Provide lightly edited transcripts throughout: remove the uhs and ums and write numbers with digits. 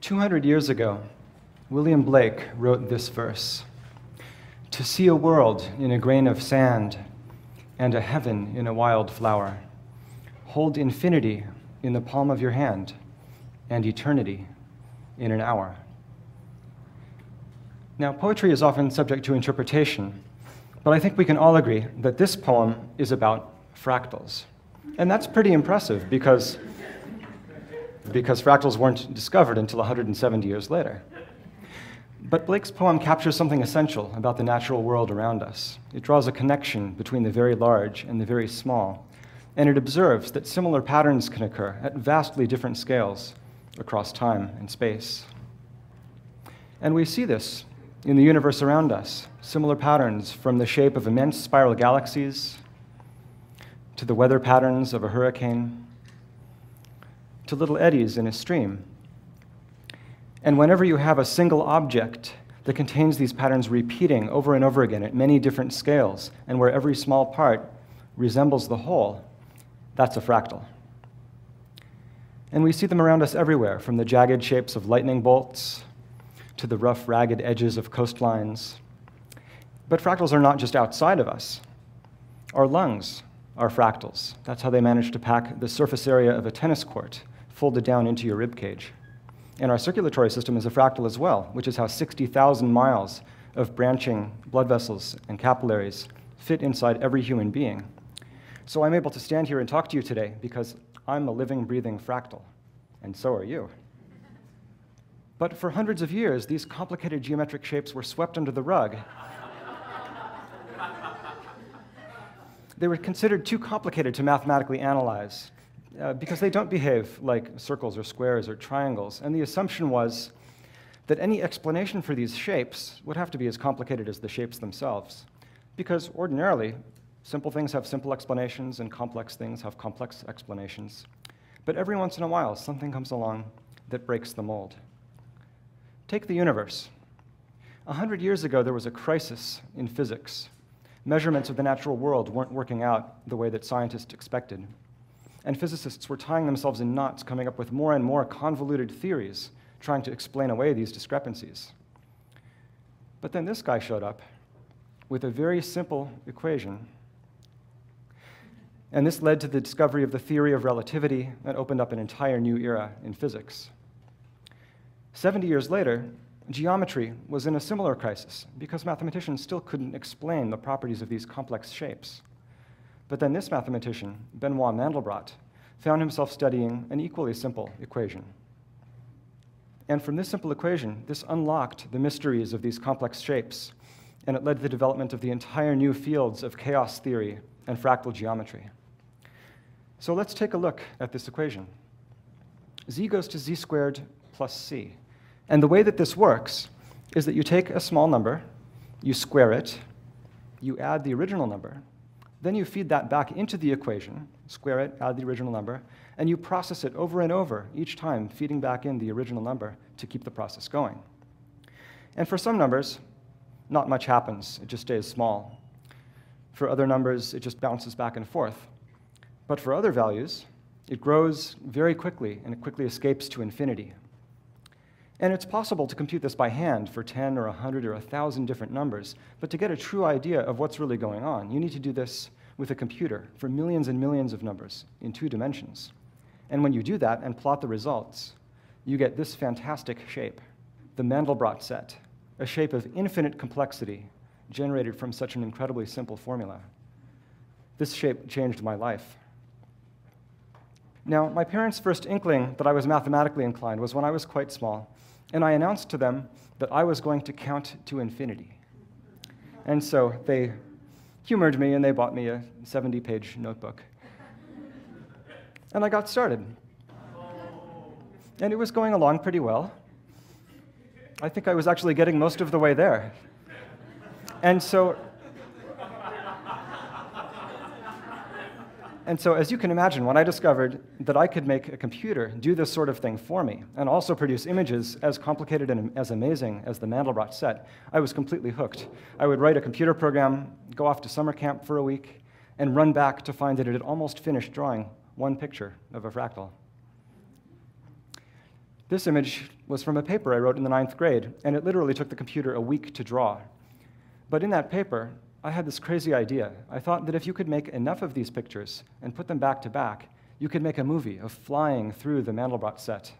200 years ago, William Blake wrote this verse: "To see a world in a grain of sand and a heaven in a wild flower, hold infinity in the palm of your hand and eternity in an hour." Now, poetry is often subject to interpretation, but I think we can all agree that this poem is about fractals. And that's pretty impressive because fractals weren't discovered until 170 years later. But Blake's poem captures something essential about the natural world around us. It draws a connection between the very large and the very small, and it observes that similar patterns can occur at vastly different scales across time and space. And we see this in the universe around us, similar patterns from the shape of immense spiral galaxies to the weather patterns of a hurricane to little eddies in a stream. And whenever you have a single object that contains these patterns repeating over and over again at many different scales, and where every small part resembles the whole, that's a fractal. And we see them around us everywhere, from the jagged shapes of lightning bolts to the rough, ragged edges of coastlines. But fractals are not just outside of us. Our lungs are fractals. That's how they manage to pack the surface area of a tennis court folded down into your rib cage. And our circulatory system is a fractal as well, which is how 60,000 miles of branching blood vessels and capillaries fit inside every human being. So I'm able to stand here and talk to you today because I'm a living, breathing fractal, and so are you. But for hundreds of years, these complicated geometric shapes were swept under the rug. They were considered too complicated to mathematically analyze because they don't behave like circles or squares or triangles. And the assumption was that any explanation for these shapes would have to be as complicated as the shapes themselves, because ordinarily, simple things have simple explanations and complex things have complex explanations. But every once in a while, something comes along that breaks the mold. Take the universe. 100 years ago, there was a crisis in physics. Measurements of the natural world weren't working out the way that scientists expected. And physicists were tying themselves in knots, coming up with more and more convoluted theories, trying to explain away these discrepancies. But then this guy showed up with a very simple equation. And this led to the discovery of the theory of relativity and opened up an entire new era in physics. 70 years later, geometry was in a similar crisis because mathematicians still couldn't explain the properties of these complex shapes. But then this mathematician, Benoit Mandelbrot, found himself studying an equally simple equation. And from this simple equation, this unlocked the mysteries of these complex shapes, and it led to the development of the entire new fields of chaos theory and fractal geometry. So let's take a look at this equation. Z goes to z squared plus c. And the way that this works is that you take a small number, you square it, you add the original number, then you feed that back into the equation, square it, add the original number, and you process it over and over, each time feeding back in the original number to keep the process going. And for some numbers, not much happens. It just stays small. For other numbers, it just bounces back and forth. But for other values, it grows very quickly, and it quickly escapes to infinity. And it's possible to compute this by hand for 10 or 100 or 1,000 different numbers, but to get a true idea of what's really going on, you need to do this with a computer for millions and millions of numbers in 2 dimensions. And when you do that and plot the results, you get this fantastic shape, the Mandelbrot set, a shape of infinite complexity generated from such an incredibly simple formula. This shape changed my life. Now, my parents' first inkling that I was mathematically inclined was when I was quite small, and I announced to them that I was going to count to infinity. And so they humored me, and they bought me a 70-page notebook. And I got started. And it was going along pretty well. I think I was actually getting most of the way there. And so as you can imagine, when I discovered that I could make a computer do this sort of thing for me and also produce images as complicated and as amazing as the Mandelbrot set, I was completely hooked. I would write a computer program, go off to summer camp for a week, and run back to find that it had almost finished drawing one picture of a fractal. This image was from a paper I wrote in the 9th grade, and it literally took the computer a week to draw. But in that paper, I had this crazy idea. I thought that if you could make enough of these pictures and put them back to back, you could make a movie of flying through the Mandelbrot set.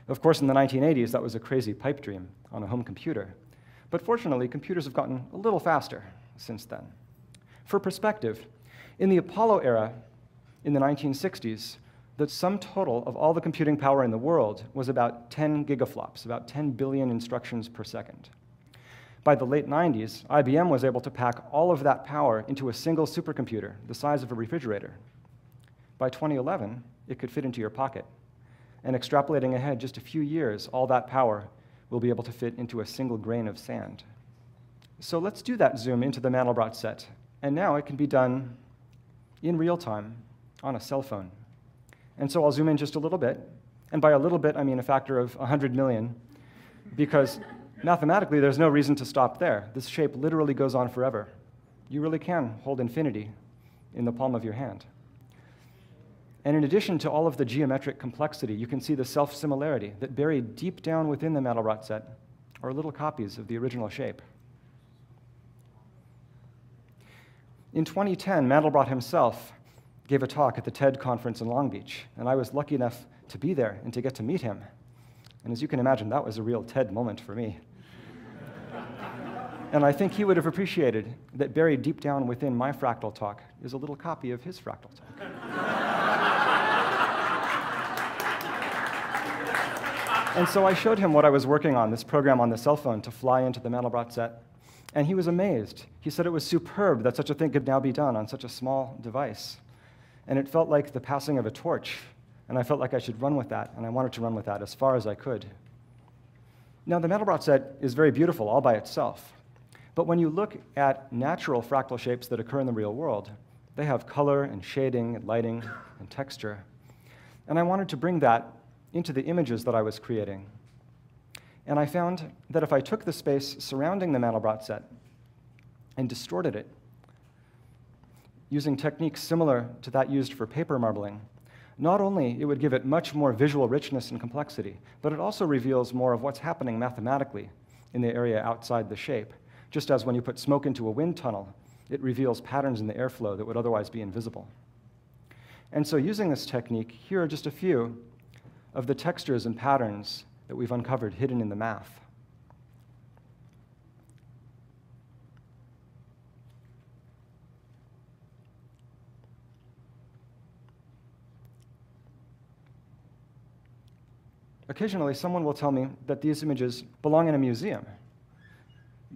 Of course, in the 1980s, that was a crazy pipe dream on a home computer. But fortunately, computers have gotten a little faster since then. For perspective, in the Apollo era, in the 1960s, the sum total of all the computing power in the world was about 10 gigaflops, about 10 billion instructions per second. By the late 90s, IBM was able to pack all of that power into a single supercomputer, the size of a refrigerator. By 2011, it could fit into your pocket. And extrapolating ahead just a few years, all that power will be able to fit into a single grain of sand. So let's do that zoom into the Mandelbrot set. And now it can be done in real time on a cell phone. And so I'll zoom in just a little bit. And by a little bit, I mean a factor of 100 million, because mathematically, there's no reason to stop there. This shape literally goes on forever. You really can hold infinity in the palm of your hand. And in addition to all of the geometric complexity, you can see the self-similarity that buried deep down within the Mandelbrot set are little copies of the original shape. In 2010, Mandelbrot himself gave a talk at the TED conference in Long Beach, and I was lucky enough to be there and to get to meet him. And as you can imagine, that was a real TED moment for me. And I think he would have appreciated that buried deep down within my fractal talk is a little copy of his fractal talk. And so I showed him what I was working on, this program on the cell phone to fly into the Mandelbrot set. And he was amazed. He said it was superb that such a thing could now be done on such a small device. And it felt like the passing of a torch. And I felt like I should run with that, and I wanted to run with that as far as I could. Now, the Mandelbrot set is very beautiful all by itself. But when you look at natural fractal shapes that occur in the real world, they have color and shading and lighting and texture. And I wanted to bring that into the images that I was creating. And I found that if I took the space surrounding the Mandelbrot set and distorted it, using techniques similar to that used for paper marbling, not only it would give it much more visual richness and complexity, but it also reveals more of what's happening mathematically in the area outside the shape. Just as when you put smoke into a wind tunnel, it reveals patterns in the airflow that would otherwise be invisible. And so using this technique, here are just a few of the textures and patterns that we've uncovered hidden in the math. Occasionally, someone will tell me that these images belong in a museum.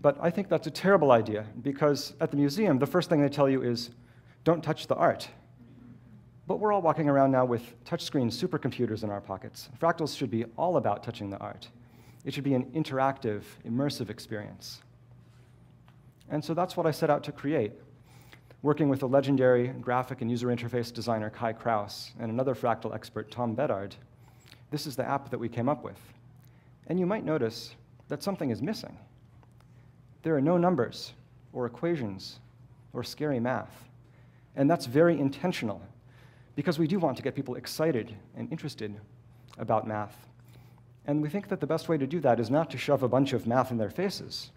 But I think that's a terrible idea, because at the museum, the first thing they tell you is, don't touch the art. But we're all walking around now with touchscreen supercomputers in our pockets. Fractals should be all about touching the art. It should be an interactive, immersive experience. And so that's what I set out to create, working with the legendary graphic and user interface designer Kai Kraus and another fractal expert, Tom Bedard. This is the app that we came up with. And you might notice that something is missing. There are no numbers or equations or scary math. And that's very intentional, because we do want to get people excited and interested about math. And we think that the best way to do that is not to shove a bunch of math in their faces,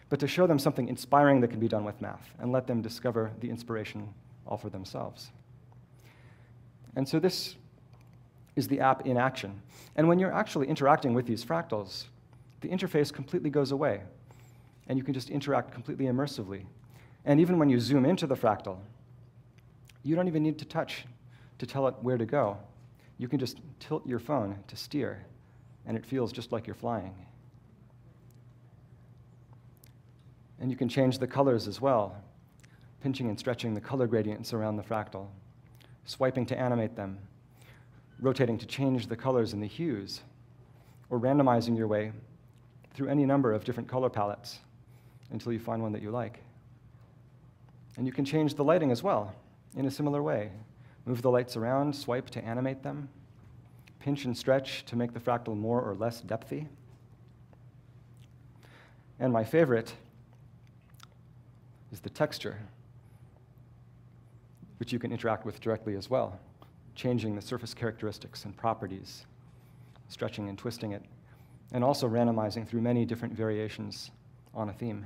but to show them something inspiring that can be done with math and let them discover the inspiration all for themselves. And so this is the app in action. And when you're actually interacting with these fractals, the interface completely goes away, and you can just interact completely immersively. And even when you zoom into the fractal, you don't even need to touch to tell it where to go. You can just tilt your phone to steer, and it feels just like you're flying. And you can change the colors as well, pinching and stretching the color gradients around the fractal, swiping to animate them, rotating to change the colors and the hues, or randomizing your way through any number of different color palettes until you find one that you like. And you can change the lighting as well in a similar way. Move the lights around, swipe to animate them, pinch and stretch to make the fractal more or less depthy. And my favorite is the texture, which you can interact with directly as well, changing the surface characteristics and properties stretching and twisting it, and also randomizing through many different variations on a theme.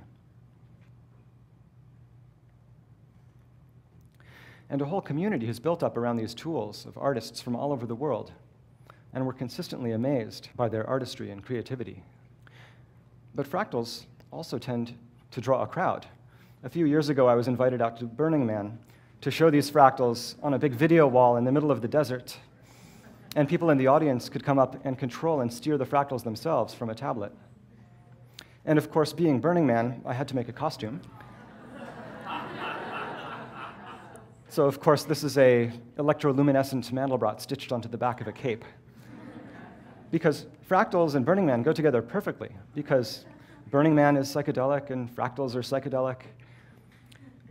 And a whole community has built up around these tools of artists from all over the world, and we're consistently amazed by their artistry and creativity. But fractals also tend to draw a crowd. A few years ago, I was invited out to Burning Man to show these fractals on a big video wall in the middle of the desert, and people in the audience could come up and control and steer the fractals themselves from a tablet. And of course, being Burning Man, I had to make a costume. So of course, this is a electroluminescent Mandelbrot stitched onto the back of a cape. Because fractals and Burning Man go together perfectly, because Burning Man is psychedelic and fractals are psychedelic.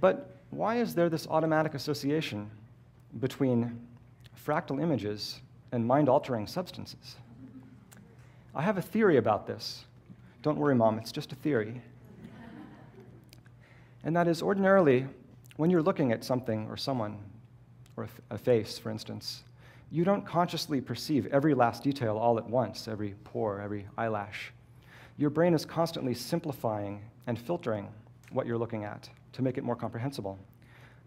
But why is there this automatic association between fractal images and mind-altering substances? I have a theory about this. Don't worry, Mom, it's just a theory. And that is, ordinarily, when you're looking at something or someone, or a face, for instance, you don't consciously perceive every last detail all at once, every pore, every eyelash. Your brain is constantly simplifying and filtering what you're looking at to make it more comprehensible.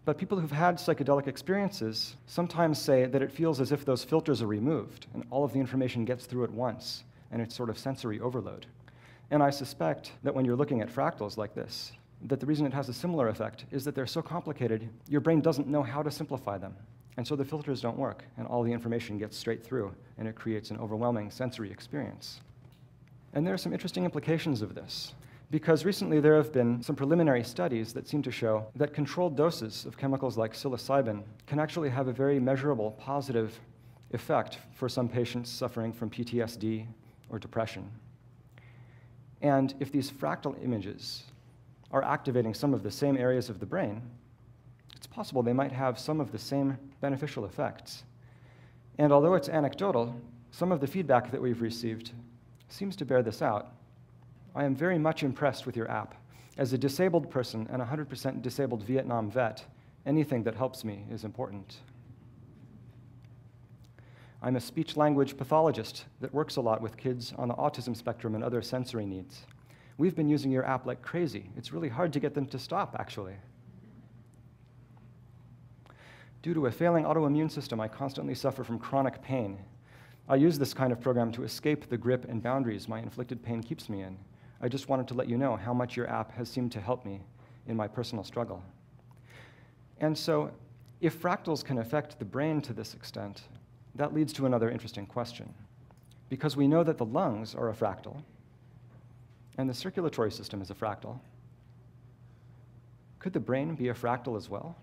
But people who've had psychedelic experiences sometimes say that it feels as if those filters are removed and all of the information gets through at once, and it's sort of sensory overload. And I suspect that when you're looking at fractals like this, that the reason it has a similar effect is that they're so complicated, your brain doesn't know how to simplify them. And so the filters don't work, and all the information gets straight through, and it creates an overwhelming sensory experience. And there are some interesting implications of this, because recently there have been some preliminary studies that seem to show that controlled doses of chemicals like psilocybin can actually have a very measurable positive effect for some patients suffering from PTSD or depression. And if these fractal images are activating some of the same areas of the brain, it's possible they might have some of the same beneficial effects. And although it's anecdotal, some of the feedback that we've received seems to bear this out. I am very much impressed with your app. As a disabled person and a 100% disabled Vietnam vet, anything that helps me is important. I'm a speech-language pathologist that works a lot with kids on the autism spectrum and other sensory needs. We've been using your app like crazy. It's really hard to get them to stop, actually. Due to a failing autoimmune system, I constantly suffer from chronic pain. I use this kind of program to escape the grip and boundaries my inflicted pain keeps me in. I just wanted to let you know how much your app has seemed to help me in my personal struggle. And so, if fractals can affect the brain to this extent, that leads to another interesting question. Because we know that the lungs are a fractal, and the circulatory system is a fractal, could the brain be a fractal as well?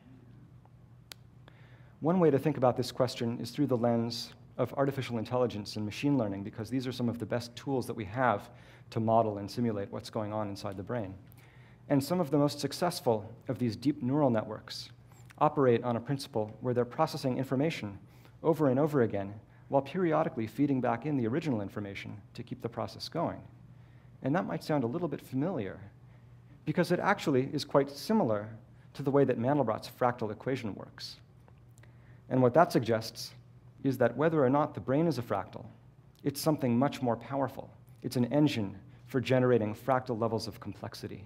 One way to think about this question is through the lens of artificial intelligence and machine learning, because these are some of the best tools that we have to model and simulate what's going on inside the brain. And some of the most successful of these deep neural networks operate on a principle where they're processing information over and over again, while periodically feeding back in the original information to keep the process going. And that might sound a little bit familiar, because it actually is quite similar to the way that Mandelbrot's fractal equation works. And what that suggests is that whether or not the brain is a fractal, it's something much more powerful. It's an engine for generating fractal levels of complexity.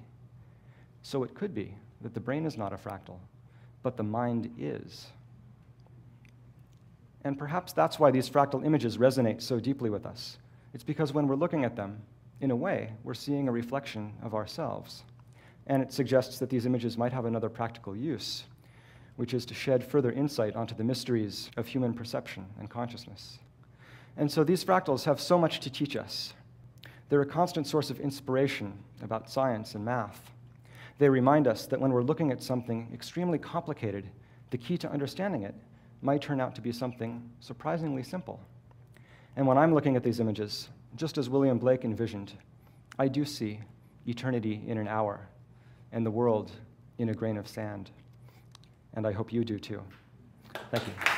So it could be that the brain is not a fractal, but the mind is. And perhaps that's why these fractal images resonate so deeply with us. It's because when we're looking at them, in a way, we're seeing a reflection of ourselves. And it suggests that these images might have another practical use, which is to shed further insight onto the mysteries of human perception and consciousness. And so these fractals have so much to teach us. They're a constant source of inspiration about science and math. They remind us that when we're looking at something extremely complicated, the key to understanding it might turn out to be something surprisingly simple. And when I'm looking at these images, just as William Blake envisioned, I do see eternity in an hour and the world in a grain of sand. And I hope you do too. Thank you.